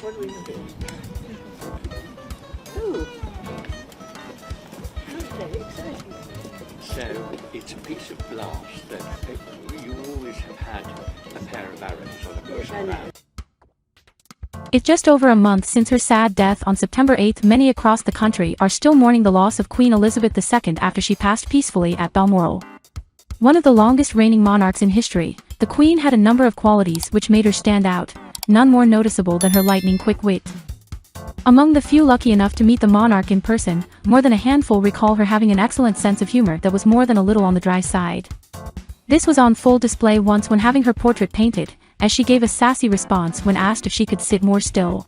What do we do? Ooh. Okay, exciting. So it's a piece of glass that you always have had a pair of arrows on a person around. It's just over a month since her sad death on September 8. Many across the country are still mourning the loss of Queen Elizabeth II after she passed peacefully at Balmoral. One of the longest reigning monarchs in history, the Queen had a number of qualities which made her stand out, none more noticeable than her lightning-quick wit. Among the few lucky enough to meet the monarch in person, more than a handful recall her having an excellent sense of humor that was more than a little on the dry side. This was on full display once when having her portrait painted, as she gave a sassy response when asked if she could sit more still.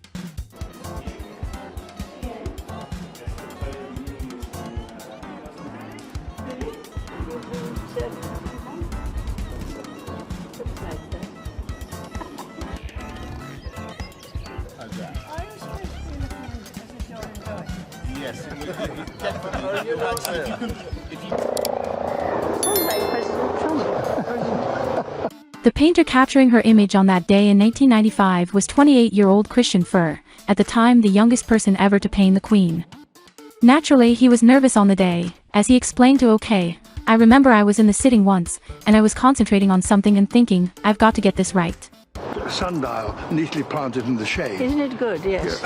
Yes, definitely. Sounds like President Trump. The painter capturing her image on that day in 1995 was 28-year-old Christian Furr, at the time the youngest person ever to paint the Queen. Naturally, he was nervous on the day, as he explained to OK, "I remember I was in the sitting once, and I was concentrating on something and thinking, I've got to get this right." A sundial neatly planted in the shade. Isn't it good? Yes.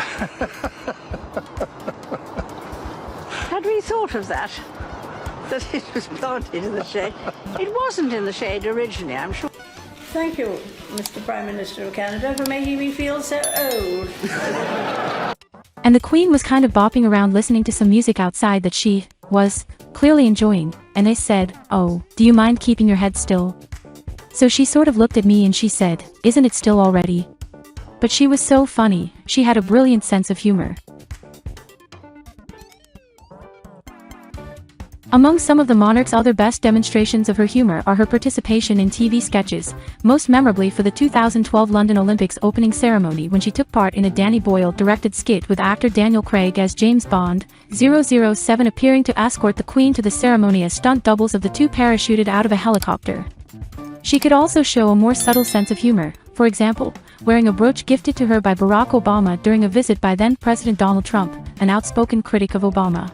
Had we thought of that? That it was planted in the shade? It wasn't in the shade originally, I'm sure. Thank you, Mr. Prime Minister of Canada, for making me feel so old. And the Queen was kind of bopping around listening to some music outside that she was clearly enjoying, and they said, "Oh, do you mind keeping your head still?" So she sort of looked at me and she said, "Isn't it still already?" But she was so funny, she had a brilliant sense of humor. Among some of the monarch's other best demonstrations of her humor are her participation in TV sketches, most memorably for the 2012 London Olympics opening ceremony when she took part in a Danny Boyle-directed skit with actor Daniel Craig as James Bond, 007 appearing to escort the Queen to the ceremony as stunt doubles of the two parachuted out of a helicopter. She could also show a more subtle sense of humor, for example, wearing a brooch gifted to her by Barack Obama during a visit by then-President Donald Trump, an outspoken critic of Obama.